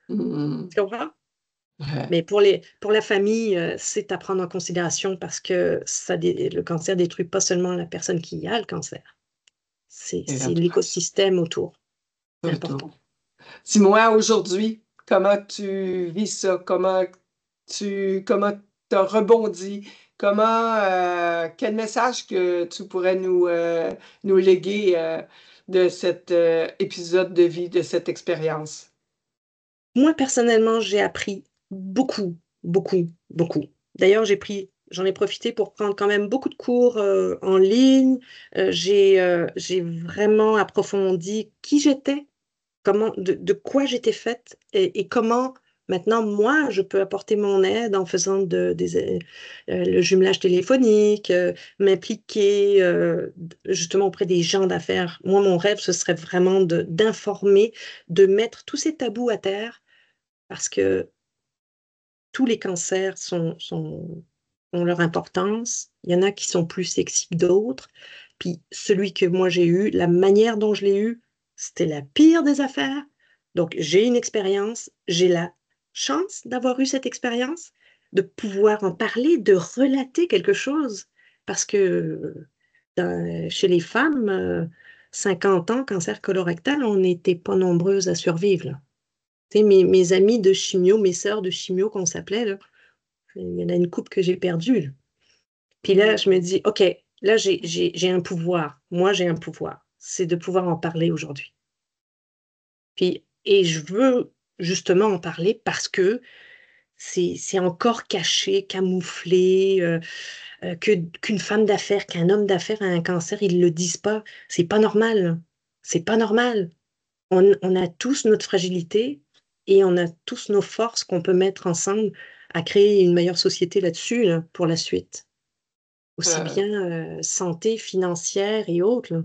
Mm. Tu comprends? Ouais. Mais pour la famille, c'est à prendre en considération parce que le cancer détruit pas seulement la personne qui a le cancer, Et c'est l'écosystème autour. C'est retour. important. Dis-moi aujourd'hui, comment tu vis ça? Comment t'as rebondi? Quel message que tu pourrais nous léguer de cet épisode de vie, de cette expérience? Moi, personnellement, j'ai appris beaucoup, beaucoup, beaucoup. D'ailleurs, j'en ai profité pour prendre quand même beaucoup de cours en ligne. J'ai vraiment approfondi qui j'étais, de quoi j'étais faite et comment maintenant, moi, je peux apporter mon aide en faisant le jumelage téléphonique, m'impliquer justement auprès des gens d'affaires. Moi, mon rêve, ce serait vraiment d'informer, de mettre tous ces tabous à terre parce que tous les cancers ont leur importance. Il y en a qui sont plus sexy que d'autres. Puis celui que moi j'ai eu, la manière dont je l'ai eu, c'était la pire des affaires. Donc j'ai une expérience, j'ai la chance d'avoir eu cette expérience, de pouvoir en parler, de relater quelque chose. Parce que chez les femmes, 50 ans, cancer colorectal, on n'était pas nombreuses à survivre, là. Tu sais, mes amis de chimio, mes sœurs de chimio qu'on s'appelait, là, il y en a une couple que j'ai perdue, là. Puis là, je me Mm. dis, OK, là, j'ai un pouvoir. Moi, j'ai un pouvoir. C'est de pouvoir en parler aujourd'hui. Puis, et je veux justement en parler parce que c'est encore caché, camouflé, qu'une femme d'affaires, qu'un homme d'affaires a un cancer, ils ne le disent pas. C'est pas normal, là. C'est pas normal. on a tous notre fragilité et on a tous nos forces qu'on peut mettre ensemble à créer une meilleure société là-dessus là, pour la suite. Aussi bien santé, financière et autres. Là.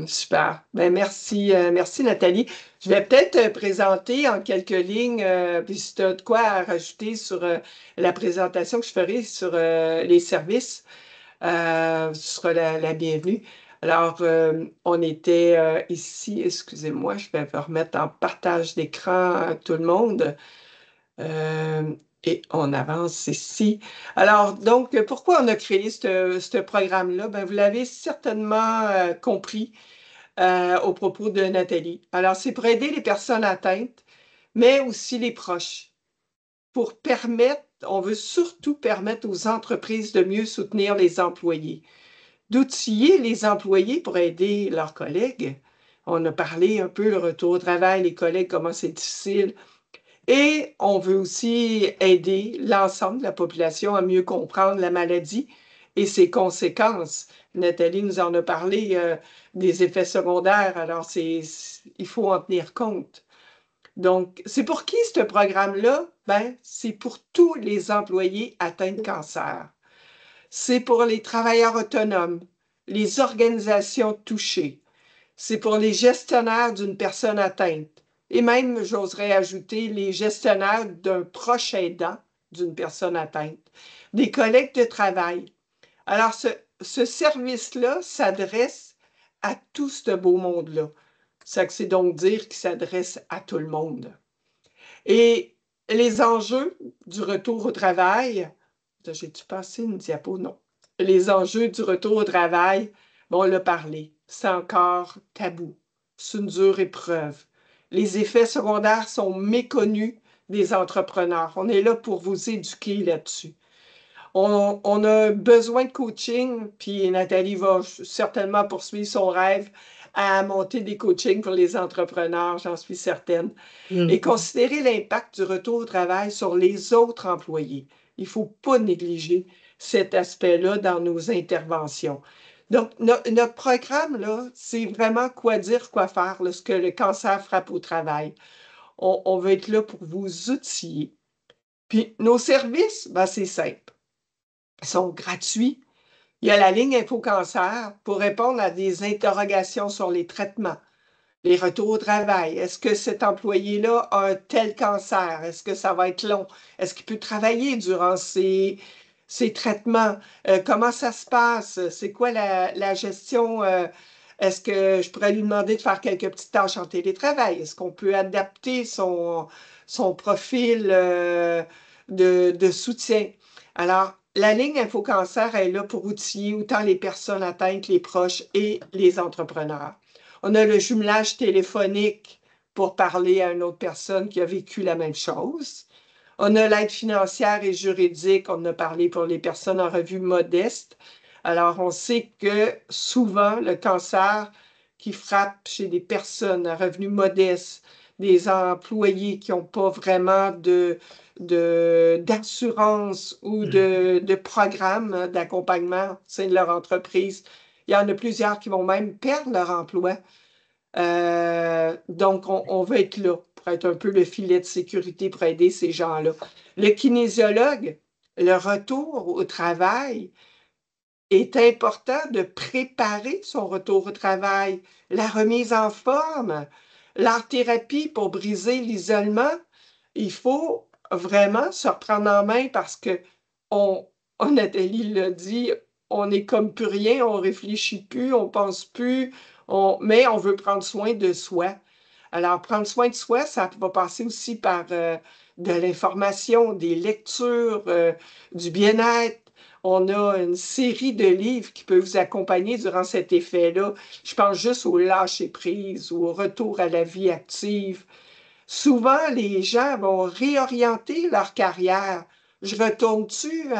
Super. Ben merci, merci Nathalie. Je vais peut-être présenter en quelques lignes, puis si tu as de quoi à rajouter sur la présentation que je ferai sur les services, tu seras la bienvenue. Alors, on était ici, excusez-moi, je vais me remettre en partage d'écran à tout le monde. Et on avance ici. Alors, donc, pourquoi on a créé ce programme-là? Ben, vous l'avez certainement compris au propos de Nathalie. Alors, c'est pour aider les personnes atteintes, mais aussi les proches. Pour permettre, on veut surtout permettre aux entreprises de mieux soutenir les employés, d'outiller les employés pour aider leurs collègues. On a parlé un peu le retour au travail, les collègues, comment c'est difficile. Et on veut aussi aider l'ensemble de la population à mieux comprendre la maladie et ses conséquences. Nathalie nous en a parlé des effets secondaires, alors il faut en tenir compte. Donc, c'est pour qui ce programme-là? Ben, c'est pour tous les employés atteints de cancer. C'est pour les travailleurs autonomes, les organisations touchées. C'est pour les gestionnaires d'une personne atteinte. Et même, j'oserais ajouter, les gestionnaires d'un proche aidant d'une personne atteinte. Des collègues de travail. Alors, ce service-là s'adresse à tout ce beau monde-là. Ça c'est donc dire qu'il s'adresse à tout le monde. Et les enjeux du retour au travail, j'ai-tu passé une diapo? Non. Les enjeux du retour au travail, bon, on l'a parlé, c'est encore tabou. C'est une dure épreuve. Les effets secondaires sont méconnus des entrepreneurs. On est là pour vous éduquer là-dessus. On a besoin de coaching, puis Nathalie va certainement poursuivre son rêve à monter des coachings pour les entrepreneurs, j'en suis certaine. Et considérer l'impact du retour au travail sur les autres employés. Il ne faut pas négliger cet aspect-là dans nos interventions. Donc, notre programme, là, c'est vraiment quoi dire, quoi faire lorsque le cancer frappe au travail. On veut être là pour vous outiller. Puis, nos services, ben, c'est simple. Ils sont gratuits. Il y a la ligne InfoCancer pour répondre à des interrogations sur les traitements, les retours au travail. Est-ce que cet employé-là a un tel cancer? Est-ce que ça va être long? Est-ce qu'il peut travailler durant ces traitements? Comment ça se passe? C'est quoi la gestion? Est-ce que je pourrais lui demander de faire quelques petites tâches en télétravail? Est-ce qu'on peut adapter son profil de soutien? Alors, la ligne InfoCancer est là pour outiller autant les personnes atteintes, les proches et les entrepreneurs. On a le jumelage téléphonique pour parler à une autre personne qui a vécu la même chose. On a l'aide financière et juridique. On a parlé pour les personnes en revue modeste. Alors, on sait que souvent, le cancer qui frappe chez des personnes à revenus modestes, des employés qui n'ont pas vraiment d'assurance ou de programme d'accompagnement au sein de leur entreprise. Il y en a plusieurs qui vont même perdre leur emploi. Donc, on veut être là pour être un peu le filet de sécurité pour aider ces gens-là. Le kinésiologue, le retour au travail, est important de préparer son retour au travail, la remise en forme, l'art-thérapie pour briser l'isolement. Il faut vraiment se reprendre en main parce que, Nathalie l'a dit, on n'est comme plus rien, on réfléchit plus, on pense plus, mais on veut prendre soin de soi. Alors, prendre soin de soi, ça va passer aussi par de l'information, des lectures, du bien-être. On a une série de livres qui peuvent vous accompagner durant cet effet-là. Je pense juste au lâcher-prise ou au retour à la vie active. Souvent, les gens vont réorienter leur carrière. Je retourne-tu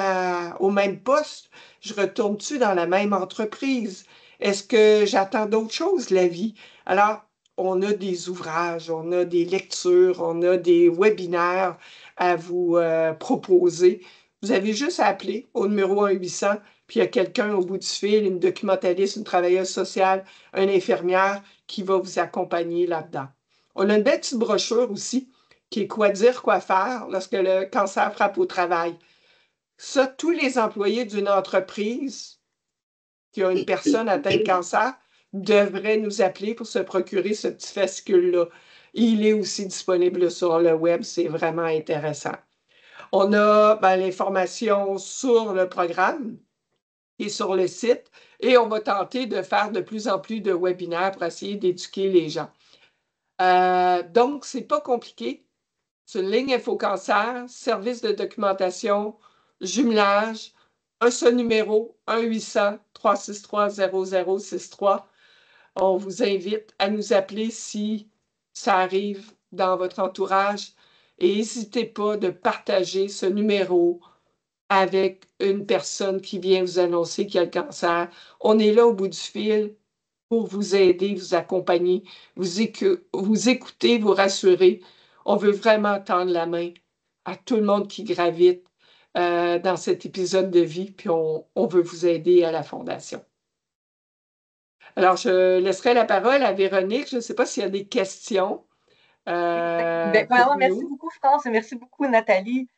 au même poste? Je retourne-tu dans la même entreprise? Est-ce que j'attends d'autres choses de la vie? Alors, on a des ouvrages, on a des lectures, on a des webinaires à vous proposer vous avez juste à appeler au numéro 1-800, puis il y a quelqu'un au bout du fil, une documentaliste, une travailleuse sociale, une infirmière qui va vous accompagner là-dedans. On a une belle petite brochure aussi qui est quoi dire, quoi faire lorsque le cancer frappe au travail. Ça, tous les employés d'une entreprise qui a une personne atteinte de cancer devraient nous appeler pour se procurer ce petit fascicule-là. Il est aussi disponible sur le web, c'est vraiment intéressant. On a l'information sur le programme et sur le site et on va tenter de faire de plus en plus de webinaires pour essayer d'éduquer les gens. Donc, c'est pas compliqué. C'est une ligne InfoCancer, service de documentation, jumelage, un seul numéro, 1-800-363-0063. On vous invite à nous appeler si ça arrive dans votre entourage et n'hésitez pas de partager ce numéro avec une personne qui vient vous annoncer qu'il y a le cancer. On est là au bout du fil pour vous aider, vous accompagner, vous écouter, vous rassurer. On veut vraiment tendre la main à tout le monde qui gravite dans cet épisode de vie, puis on veut vous aider à la Fondation. Alors, je laisserai la parole à Véronique. Je ne sais pas s'il y a des questions. Merci beaucoup, France, et merci beaucoup, Nathalie,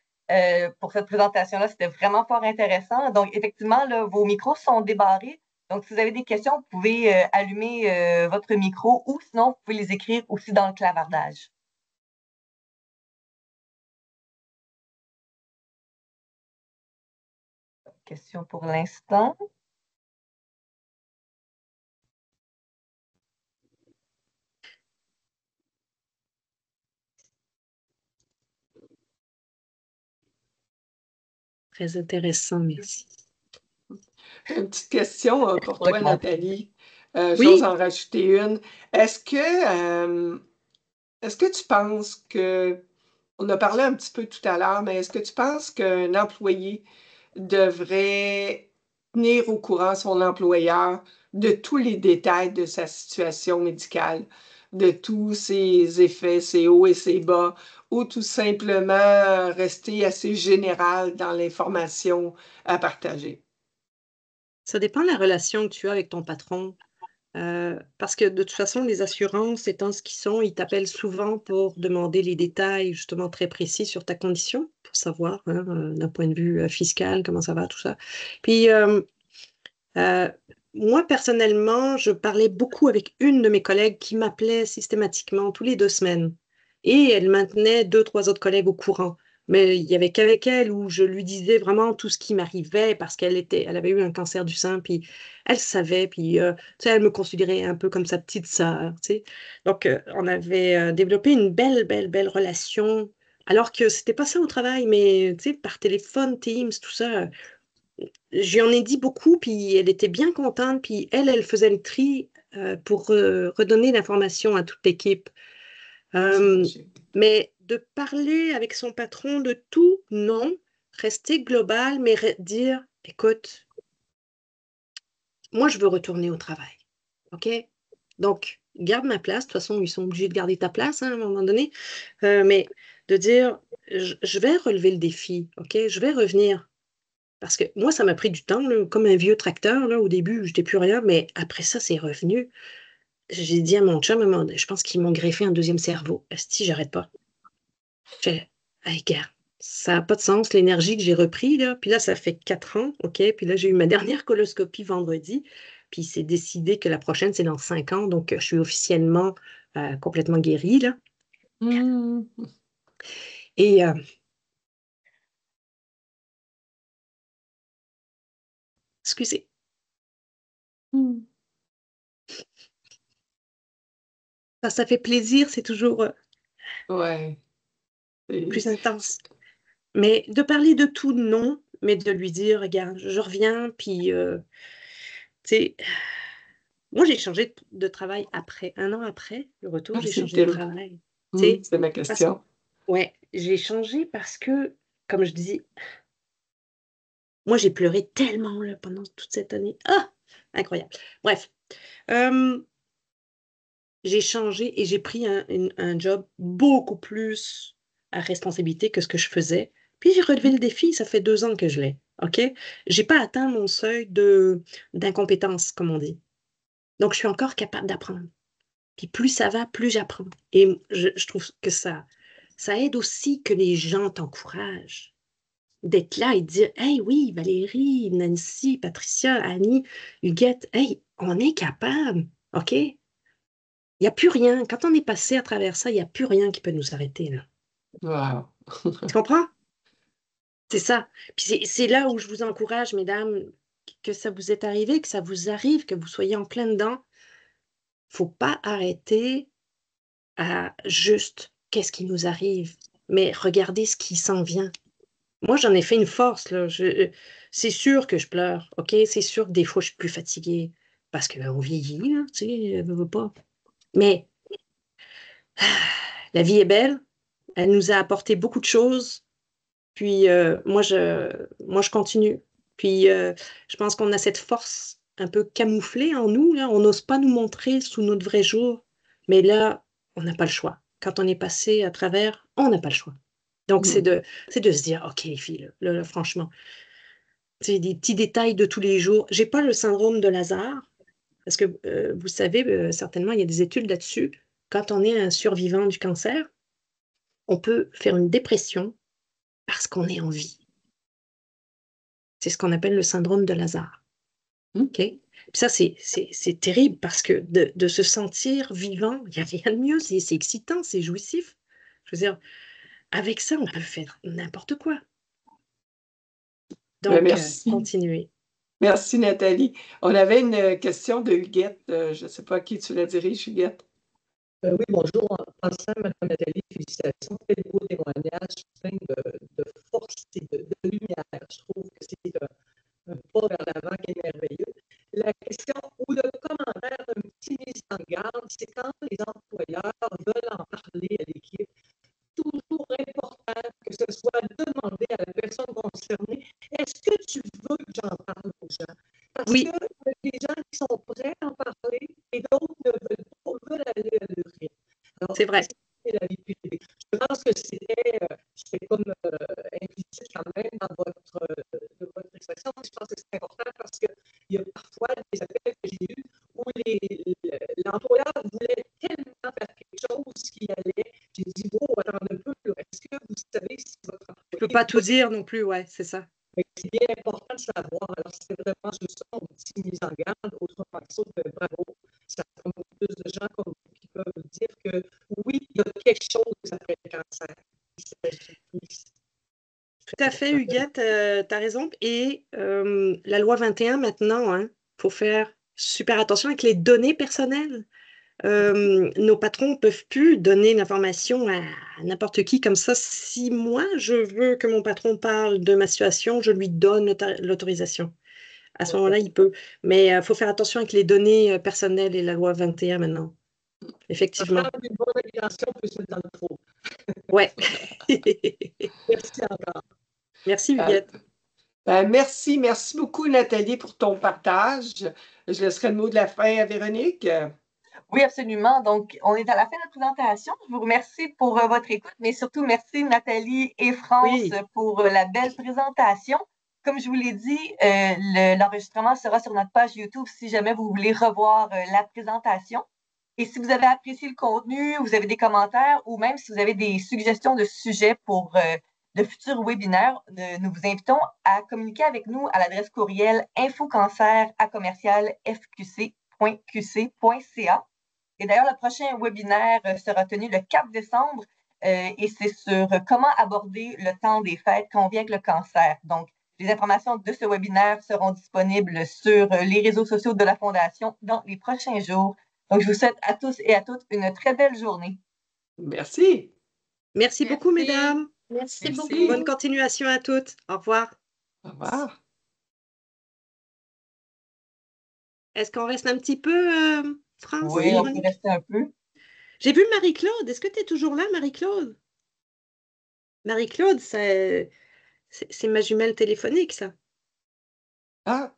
pour cette présentation-là. C'était vraiment fort intéressant. Donc, effectivement, là, vos micros sont débarrés. Donc, si vous avez des questions, vous pouvez allumer votre micro ou sinon, vous pouvez les écrire aussi dans le clavardage. Question pour l'instant. Très intéressant, merci. Une petite question pour toi, Nathalie. Oui. J'ose en rajouter une. Est-ce que tu penses que, on a parlé un petit peu tout à l'heure, mais est-ce que tu penses qu'un employé devrait tenir au courant son employeur de tous les détails de sa situation médicale, de tous ses effets, ses hauts et ses bas, ou tout simplement rester assez général dans l'information à partager? Ça dépend de la relation que tu as avec ton patron. Parce que de toute façon, les assurances étant ce qu'ils sont, ils t'appellent souvent pour demander les détails justement très précis sur ta condition, pour savoir d'un point de vue fiscal comment ça va, tout ça. Puis, moi, personnellement, je parlais beaucoup avec une de mes collègues qui m'appelait systématiquement tous les 2 semaines. Et elle maintenait 2, 3 autres collègues au courant. Mais il n'y avait qu'avec elle où je lui disais vraiment tout ce qui m'arrivait parce elle avait eu un cancer du sein, puis elle savait, puis tu sais, elle me considérait un peu comme sa petite sœur, tu sais. Donc, on avait développé une belle, belle, belle relation, alors que c'était pas ça au travail, mais tu sais, par téléphone, Teams, tout ça, j'y en ai dit beaucoup, puis elle était bien contente, puis elle faisait le tri pour redonner l'information à toute l'équipe. Mais de parler avec son patron de tout, non. Rester global, mais dire, écoute, moi, je veux retourner au travail. OK? Donc, garde ma place. De toute façon, ils sont obligés de garder ta place hein, à un moment donné. Mais de dire, je vais relever le défi. OK? Je vais revenir. Parce que moi, ça m'a pris du temps, là, comme un vieux tracteur. Là, au début, je n'étais plus rien, mais après ça, c'est revenu. J'ai dit à mon chum, je pense qu'ils m'ont greffé un deuxième cerveau. Esti, j'arrête pas. J'ai hey, gars, ça n'a pas de sens, l'énergie que j'ai repris, là. Puis là, ça fait 4 ans, OK? Puis là, j'ai eu ma dernière coloscopie vendredi. Puis c'est décidé que la prochaine, c'est dans 5 ans. Donc, je suis officiellement complètement guérie, là. Mmh. Et excusez. Ça fait plaisir, c'est toujours Ouais. plus intense. Mais de parler de tout, non, mais de lui dire, regarde, je reviens, puis, tu sais, moi, j'ai changé de travail après. 1 an après le retour, j'ai changé de travail. C'est ma question. Ouais, j'ai changé parce que, comme je dis, moi, j'ai pleuré tellement là, pendant toute cette année. Ah! Incroyable. Bref, j'ai changé et j'ai pris un job beaucoup plus à responsabilité que ce que je faisais. Puis j'ai relevé le défi, ça fait 2 ans que je l'ai. OK? J'ai pas atteint mon seuil d'incompétence, comme on dit. Donc, je suis encore capable d'apprendre. Puis plus ça va, plus j'apprends. Et je trouve que ça aide aussi que les gens t'encouragent. D'être là et de dire, hey, oui, Valérie, Nancy, Patricia, Annie, Huguette, hey, on est capable. OK? Il n'y a plus rien. Quand on est passé à travers ça, il n'y a plus rien qui peut nous arrêter, là. Wow. Tu comprends? C'est ça. Puis c'est là où je vous encourage, mesdames, que ça vous est arrivé, que ça vous arrive, que vous soyez en plein dedans. Faut pas arrêter à juste qu'est-ce qui nous arrive, mais regardez ce qui s'en vient. Moi, j'en ai fait une force, là. C'est sûr que je pleure, OK? C'est sûr que des fois, je suis plus fatiguée parce qu'on vieillit, là, tu sais, veut pas. Mais la vie est belle. Elle nous a apporté beaucoup de choses. Puis moi, je continue. Puis je pense qu'on a cette force un peu camouflée en nous, là. On n'ose pas nous montrer sous notre vrai jour. Mais là, on n'a pas le choix. Quand on est passé à travers, on n'a pas le choix. Donc, c'est de se dire, OK, les filles, là, franchement, c'est des petits détails de tous les jours. J'ai pas le syndrome de Lazare, parce que vous savez, certainement, il y a des études là-dessus. Quand on est un survivant du cancer, on peut faire une dépression parce qu'on est en vie. C'est ce qu'on appelle le syndrome de Lazare. OK? Puis ça, c'est terrible parce que de se sentir vivant, il n'y a rien de mieux. C'est excitant, c'est jouissif. Je veux dire, avec ça, on peut faire n'importe quoi. Ben, Donc, merci. continuez. Merci, Nathalie. On avait une question de Huguette. Je ne sais pas à qui tu la diriges, Huguette. Oui, bonjour. En passant, Mme Nathalie, félicitations. Très beau témoignage, plein de force et de lumière. Je trouve que c'est un pas vers l'avant qui est merveilleux. La question ou le commentaire, un petit mise en garde, c'est quand les employeurs veulent en parler à l'équipe. Toujours important que ce soit demandé à la personne concernée, est-ce que tu veux que j'en parle aux gens? Parce Oui. que y a des gens qui sont prêts à en parler et d'autres ne veulent pas, veulent aller à leur rythme. Alors, C'est vrai. c'est la vie privée. Je pense que c'était comme implicite quand même dans votre expression. Je pense que c'est important parce qu'il y a parfois des appels que j'ai eus où l'employeur voulait tellement faire quelque chose qu'il allait. J'ai dit, oh, attends un peu, est-ce que vous savez si votre employé... Je ne peux pas tout dire non plus, ouais, c'est ça. C'est bien important de savoir. Alors, c'était vraiment juste ça, une petite mise en garde. Autrement que ça, bravo. Ça prend beaucoup plus de gens comme vous qui peuvent dire que oui, il y a quelque chose après le cancer. Tout à fait, Huguette, tu as raison. Et la loi 21, maintenant, il faut faire super attention avec les données personnelles. Nos patrons ne peuvent plus donner l'information à n'importe qui comme ça. Si moi, je veux que mon patron parle de ma situation, je lui donne l'autorisation. À ce moment-là, il peut. Mais il faut faire attention avec les données personnelles et la loi 21 maintenant. Effectivement. Une bonne réputation peut se mettre dans le trou. Ouais. Merci encore. Merci, Huguette. Merci beaucoup, Nathalie, pour ton partage. Je laisserai le mot de la fin à Véronique. Oui, absolument. Donc, on est à la fin de notre présentation. Je vous remercie pour votre écoute, mais surtout merci Nathalie et France pour la belle présentation. Comme je vous l'ai dit, l'enregistrement sera sur notre page YouTube si jamais vous voulez revoir la présentation. Et si vous avez apprécié le contenu, vous avez des commentaires ou même si vous avez des suggestions de sujets pour de futurs webinaires, nous vous invitons à communiquer avec nous à l'adresse courriel infocancer@commercial-fqc.qc.ca. Et d'ailleurs, le prochain webinaire sera tenu le 4 décembre et c'est sur comment aborder le temps des fêtes quand on vient avec le cancer. Donc, les informations de ce webinaire seront disponibles sur les réseaux sociaux de la Fondation dans les prochains jours. Donc, je vous souhaite à tous et à toutes une très belle journée. Merci. Merci beaucoup, mesdames. Merci beaucoup. Bonne continuation à toutes. Au revoir. Au revoir. Est-ce qu'on reste un petit peu, France? Oui, on peut rester un peu. J'ai vu Marie-Claude. Est-ce que tu es toujours là, Marie-Claude? Marie-Claude, c'est ma jumelle téléphonique, ça. Ah.